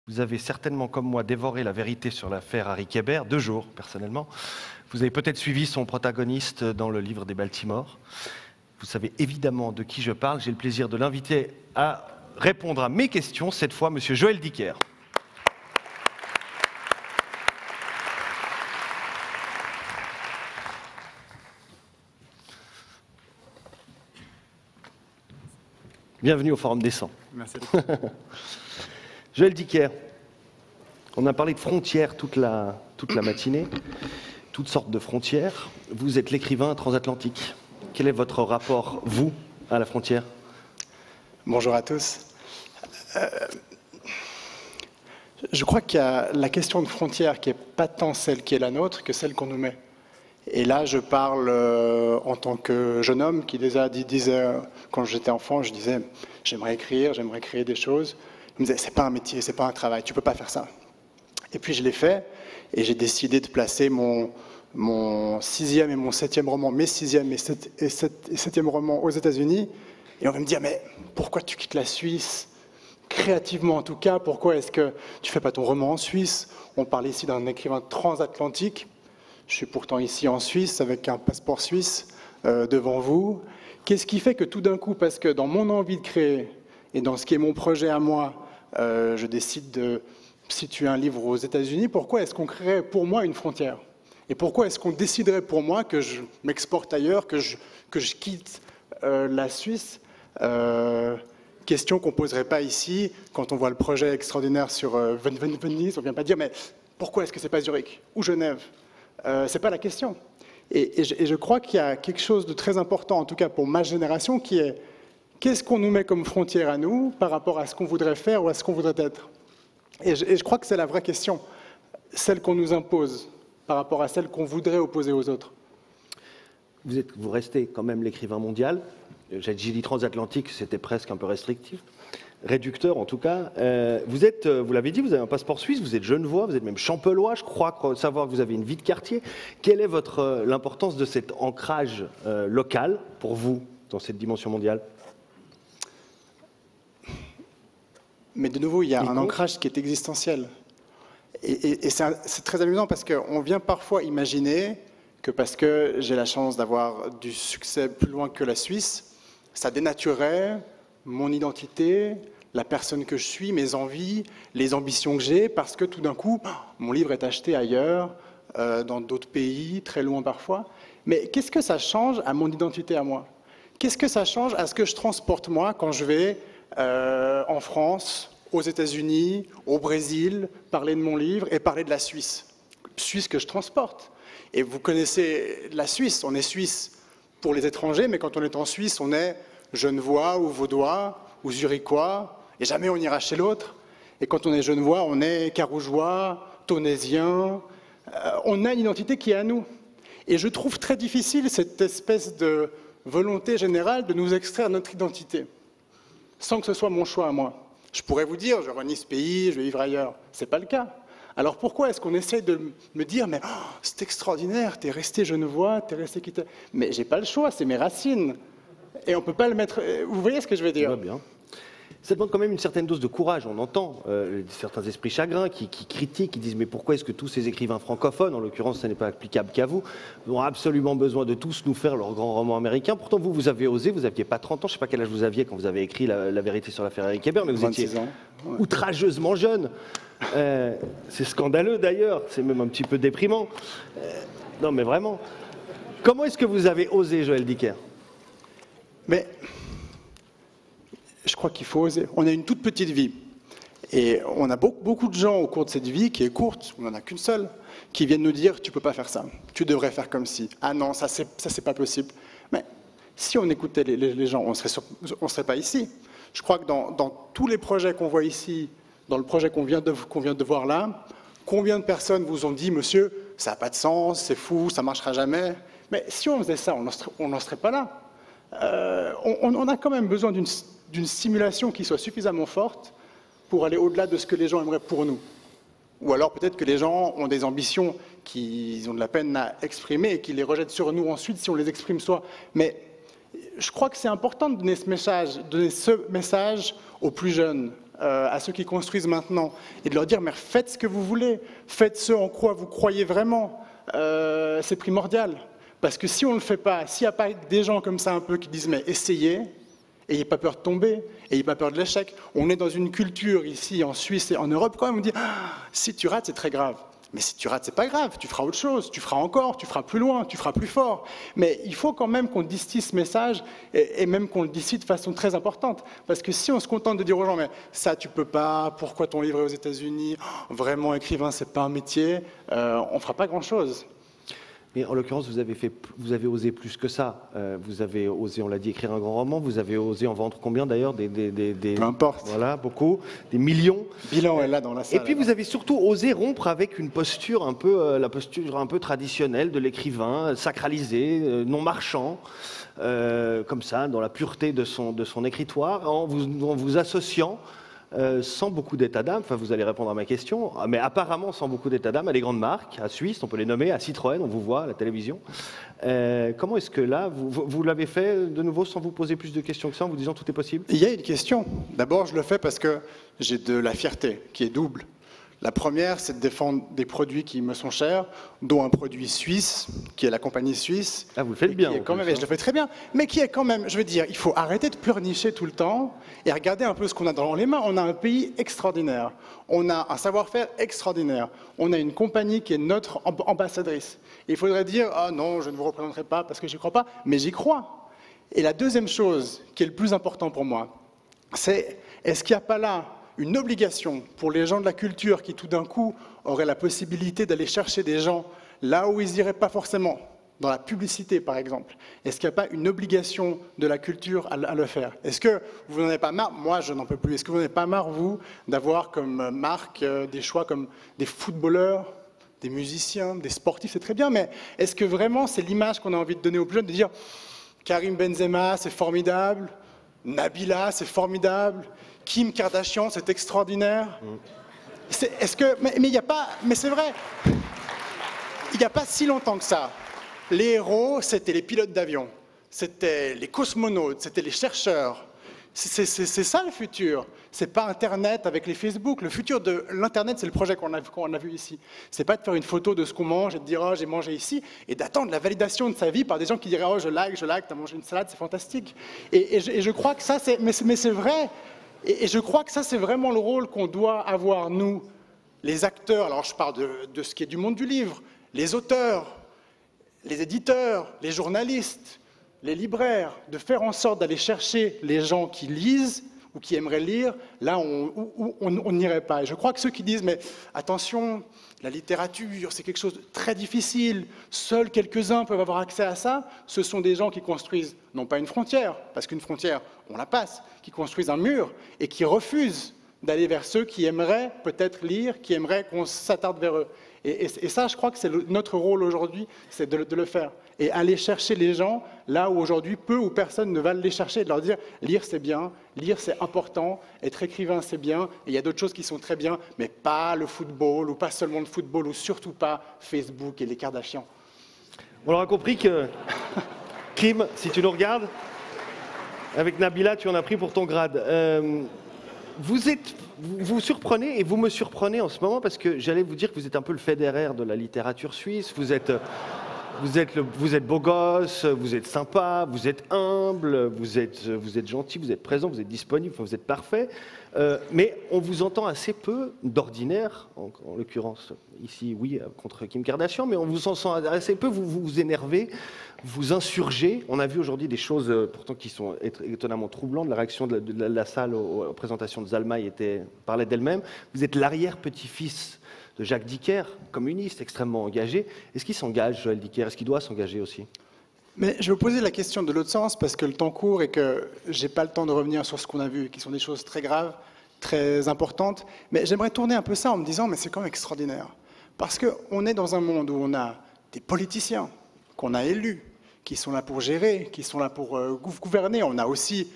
Vous avez certainement, comme moi, dévoré la vérité sur l'affaire Harry Kéber, 2 jours, personnellement. Vous avez peut-être suivi son protagoniste dans le livre des Baltimore. Vous savez évidemment de qui je parle. J'ai le plaisir de l'inviter à répondre à mes questions, cette fois, Monsieur Joël Dicker. Bienvenue au Forum des 100. Merci. Joël Dicker, on a parlé de frontières toute la matinée, toutes sortes de frontières. Vous êtes l'écrivain transatlantique. Quel est votre rapport, vous, à la frontière? Bonjour à tous. Je crois qu'il y a la question de frontière qui n'est pas tant celle qui est la nôtre que celle qu'on nous met. Et là, je parle en tant que jeune homme qui déjà disait, quand j'étais enfant, je disais « j'aimerais écrire, j'aimerais créer des choses ». Il me disait « c'est pas un métier, c'est pas un travail, tu peux pas faire ça ». Et puis je l'ai fait, et j'ai décidé de placer mon 6e et mon 7e roman, mes 6e et 7e romans aux États-Unis. Et on va me dire « mais pourquoi tu quittes la Suisse ?» Créativement en tout cas, pourquoi est-ce que tu fais pas ton roman en Suisse? On parle ici d'un écrivain transatlantique. Je suis pourtant ici en Suisse avec un passeport suisse devant vous. Qu'est-ce qui fait que tout d'un coup, parce que dans mon envie de créer et dans ce qui est mon projet à moi, je décide de situer un livre aux États-Unis, pourquoi est-ce qu'on créerait pour moi une frontière? Et pourquoi est-ce qu'on déciderait pour moi que je m'exporte ailleurs, que je quitte la Suisse? Question qu'on ne poserait pas ici quand on voit le projet extraordinaire sur Venise. On ne vient pas dire mais pourquoi est-ce que ce n'est pas Zurich ou Genève? Ce n'est pas la question. Et je crois qu'il y a quelque chose de très important, en tout cas pour ma génération, qui est qu'est-ce qu'on nous met comme frontière à nous par rapport à ce qu'on voudrait faire ou à ce qu'on voudrait être? Et je crois que c'est la vraie question, celle qu'on nous impose par rapport à celle qu'on voudrait opposer aux autres. Vous restez quand même l'écrivain mondial. J'ai dit transatlantique, c'était presque un peu restrictif. Réducteur en tout cas. Vous l'avez dit, vous avez un passeport suisse, vous êtes genevois, vous êtes même champelois, je crois savoir que vous avez une vie de quartier. Quelle est l'importance de cet ancrage local pour vous dans cette dimension mondiale? Mais de nouveau, il y a un ancrage qui est existentiel. Et c'est très amusant parce qu'on vient parfois imaginer que parce que j'ai la chance d'avoir du succès plus loin que la Suisse, ça dénaturerait mon identité, la personne que je suis, mes envies, les ambitions que j'ai, parce que tout d'un coup, mon livre est acheté ailleurs, dans d'autres pays, très loin parfois. Mais qu'est-ce que ça change à mon identité à moi? Qu'est-ce que ça change à ce que je transporte moi quand je vais en France, aux États-Unis, au Brésil, parler de mon livre et parler de la Suisse? Suisse que je transporte. Et vous connaissez la Suisse, on est suisse pour les étrangers, mais quand on est en Suisse, on est genevois ou vaudois ou zurichois, et jamais on ira chez l'autre. Et quand on est genevois, on est carougeois, tonésien, on a une identité qui est à nous. Et je trouve très difficile cette espèce de volonté générale de nous extraire notre identité, sans que ce soit mon choix à moi. Je pourrais vous dire, je renie ce pays, je vais vivre ailleurs. Ce n'est pas le cas. Alors pourquoi est-ce qu'on essaie de me dire, mais oh, c'est extraordinaire, tu es resté genevois, tu es resté quitté. Mais je n'ai pas le choix, c'est mes racines. Et on ne peut pas le mettre... Vous voyez ce que je veux dire? Bien. Ça demande quand même une certaine dose de courage. On entend certains esprits chagrins qui critiquent, qui disent mais pourquoi est-ce que tous ces écrivains francophones, en l'occurrence ce n'est pas applicable qu'à vous, ont absolument besoin de tous nous faire leur grand roman américain. Pourtant vous avez osé, vous n'aviez pas 30 ans, je ne sais pas quel âge vous aviez quand vous avez écrit la vérité sur l'affaire Harry Kéber, mais vous étiez outrageusement jeune. C'est scandaleux d'ailleurs, c'est même un petit peu déprimant. Non mais vraiment. Comment est-ce que vous avez osé, Joël Dicker? Mais je crois qu'il faut oser. On a une toute petite vie. Et on a beaucoup de gens au cours de cette vie, qui est courte, on n'en a qu'une seule, qui viennent nous dire « tu ne peux pas faire ça, tu devrais faire comme ci, ah non, ça c'est pas possible ». Mais si on écoutait les gens, on ne serait pas ici. Je crois que dans tous les projets qu'on voit ici, dans le projet qu'on vient de voir là, combien de personnes vous ont dit « monsieur, ça n'a pas de sens, c'est fou, ça ne marchera jamais ». Mais si on faisait ça, on n'en serait pas là. On a quand même besoin d'une stimulation qui soit suffisamment forte pour aller au-delà de ce que les gens aimeraient pour nous. Ou alors peut-être que les gens ont des ambitions qu'ils ont de la peine à exprimer et qu'ils les rejettent sur nous ensuite si on les exprime soi. Mais je crois que c'est important de donner ce message aux plus jeunes, à ceux qui construisent maintenant et de leur dire, mais faites ce que vous voulez, faites ce en quoi vous croyez vraiment, c'est primordial. Parce que si on ne le fait pas, s'il n'y a pas des gens comme ça un peu qui disent, mais essayez, n'ayez pas peur de tomber, n'ayez pas peur de l'échec. On est dans une culture ici, en Suisse et en Europe, quand même, on dit, si tu rates, c'est très grave. Mais si tu rates, c'est pas grave, tu feras autre chose, tu feras encore, tu feras plus loin, tu feras plus fort. Mais il faut quand même qu'on distille ce message et même qu'on le distille de façon très importante. Parce que si on se contente de dire aux gens, mais ça tu peux pas, pourquoi ton livre est aux États-Unis, vraiment écrivain c'est pas un métier, on fera pas grand-chose. Mais en l'occurrence, vous avez osé plus que ça. Vous avez osé, on l'a dit, écrire un grand roman. Vous avez osé en vendre combien d'ailleurs Peu importe. Voilà, beaucoup. Des millions. Bilan est là dans la salle. Et puis vous avez surtout osé rompre avec une posture un peu, la posture un peu traditionnelle de l'écrivain, sacralisé, non marchand, comme ça, dans la pureté de son écritoire, en vous associant. Sans beaucoup d'état d'âme, enfin vous allez répondre à ma question, mais apparemment sans beaucoup d'état d'âme, à des grandes marques, à Suisse, on peut les nommer, à Citroën, on vous voit à la télévision. Comment est-ce que là, vous l'avez fait de nouveau sans vous poser plus de questions que ça, en vous disant tout est possible? Il y a une question. D'abord, je le fais parce que j'ai de la fierté qui est double. La première, c'est de défendre des produits qui me sont chers, dont un produit suisse, qui est la compagnie suisse. Ah, vous le faites bien. Quand même, je le fais très bien, mais qui est quand même, je veux dire, il faut arrêter de pleurnicher tout le temps et regarder un peu ce qu'on a dans les mains. On a un pays extraordinaire, on a un savoir-faire extraordinaire, on a une compagnie qui est notre ambassadrice. Et il faudrait dire, ah non, je ne vous représenterai pas parce que j'y crois pas, mais j'y crois. Et la deuxième chose qui est le plus important pour moi, c'est est-ce qu'il n'y a pas là une obligation pour les gens de la culture qui tout d'un coup auraient la possibilité d'aller chercher des gens là où ils n'iraient pas forcément, dans la publicité par exemple. Est-ce qu'il n'y a pas une obligation de la culture à le faire? Est-ce que vous n'en avez pas marre? Moi je n'en peux plus. Est-ce que vous n'en avez pas marre, vous, d'avoir comme marque des choix comme des footballeurs, des musiciens, des sportifs? C'est très bien, mais est-ce que vraiment c'est l'image qu'on a envie de donner aux plus jeunes, de dire Karim Benzema c'est formidable, Nabila c'est formidable, Kim Kardashian, c'est extraordinaire. Mais il n'y a pas, mais c'est vrai, il n'y a pas si longtemps que ça. Les héros, c'était les pilotes d'avion, c'était les cosmonautes, c'était les chercheurs. C'est ça le futur. C'est pas Internet avec les Facebook. Le futur de l'Internet, c'est le projet qu'on a vu ici. C'est pas de faire une photo de ce qu'on mange et de dire oh j'ai mangé ici et d'attendre la validation de sa vie par des gens qui diraient oh je like, t'as mangé une salade, c'est fantastique. Et je crois que ça, mais c'est vrai. Et je crois que ça, c'est vraiment le rôle qu'on doit avoir, nous, les acteurs. Alors, je parle de ce qui est du monde du livre, les auteurs, les éditeurs, les journalistes, les libraires, de faire en sorte d'aller chercher les gens qui lisent ou qui aimeraient lire, là où on n'irait pas. Et je crois que ceux qui disent, mais attention, la littérature, c'est quelque chose de très difficile, seuls quelques-uns peuvent avoir accès à ça, ce sont des gens qui construisent, non pas une frontière, parce qu'une frontière, on la passe, qui construisent un mur et qui refusent d'aller vers ceux qui aimeraient peut-être lire, qui aimeraient qu'on s'attarde vers eux. Et ça, je crois que c'est notre rôle aujourd'hui, c'est de le faire. Et aller chercher les gens là où aujourd'hui peu ou personne ne va les chercher et de leur dire lire c'est bien, lire c'est important, être écrivain c'est bien, et il y a d'autres choses qui sont très bien, mais pas le football ou pas seulement le football ou surtout pas Facebook et les Kardashians. On aura compris que Kim, si tu nous regardes, avec Nabila, tu en as pris pour ton grade. Vous surprenez et vous me surprenez en ce moment parce que j'allais vous dire que vous êtes un peu le Federer de la littérature suisse. Vous êtes beau gosse, vous êtes sympa, vous êtes humble, vous êtes gentil, vous êtes présent, vous êtes disponible, vous êtes parfait. Mais on vous entend assez peu d'ordinaire, en l'occurrence ici, oui, contre Kim Kardashian, mais on vous en sent assez peu, vous énervez, vous insurgez. On a vu aujourd'hui des choses pourtant qui sont étonnamment troublantes. La réaction de la salle aux présentations de Zalmaï parlait d'elle-même. Vous êtes l'arrière-petit-fils de Jacques Dicker, communiste, extrêmement engagé. Est-ce qu'il s'engage, Joël Dicker? Est-ce qu'il doit s'engager aussi? Mais je vais vous poser la question de l'autre sens, parce que le temps court et que je n'ai pas le temps de revenir sur ce qu'on a vu, qui sont des choses très graves, très importantes. Mais j'aimerais tourner un peu ça en me disant, mais c'est quand même extraordinaire. Parce qu'on est dans un monde où on a des politiciens qu'on a élus, qui sont là pour gérer, qui sont là pour gouverner. On a aussi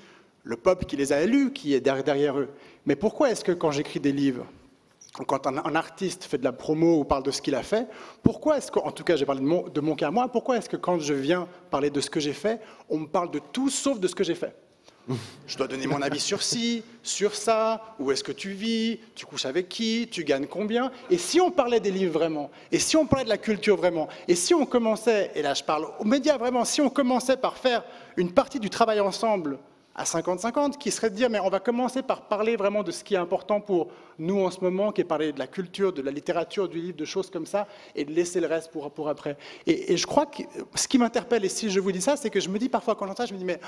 le peuple qui les a élus, qui est derrière eux. Mais pourquoi est-ce que quand j'écris des livres, quand un artiste fait de la promo ou parle de ce qu'il a fait, pourquoi est-ce que, en tout cas j'ai parlé de mon cas à moi, pourquoi est-ce que quand je viens parler de ce que j'ai fait, on me parle de tout sauf de ce que j'ai fait? Je dois donner mon avis sur ci, sur ça, où est-ce que tu vis, tu couches avec qui, tu gagnes combien. Et si on parlait des livres vraiment, et si on parlait de la culture vraiment, et si on commençait, et là je parle aux médias vraiment, si on commençait par faire une partie du travail ensemble à 50-50, qui serait de dire, mais on va commencer par parler vraiment de ce qui est important pour nous en ce moment, qui est parler de la culture, de la littérature, du livre, de choses comme ça, et de laisser le reste pour après. Et je crois que ce qui m'interpelle, et si je vous dis ça, c'est que je me dis parfois quand j'entends ça, je me dis, mais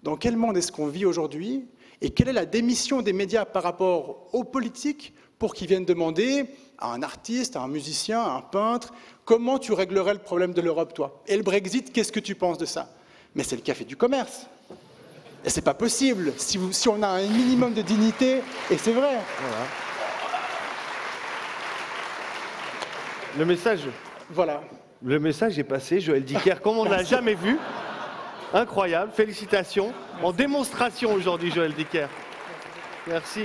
dans quel monde est-ce qu'on vit aujourd'hui, et quelle est la démission des médias par rapport aux politiques pour qu'ils viennent demander à un artiste, à un musicien, à un peintre, comment tu réglerais le problème de l'Europe, toi? Et le Brexit, qu'est-ce que tu penses de ça? Mais c'est le café du commerce. Et c'est pas possible, si on a un minimum de dignité, et c'est vrai. Voilà. Le message. Voilà. Le message est passé, Joël Dicker, comme on ne l'a jamais vu. Incroyable, félicitations. En démonstration aujourd'hui, Joël Dicker. Merci.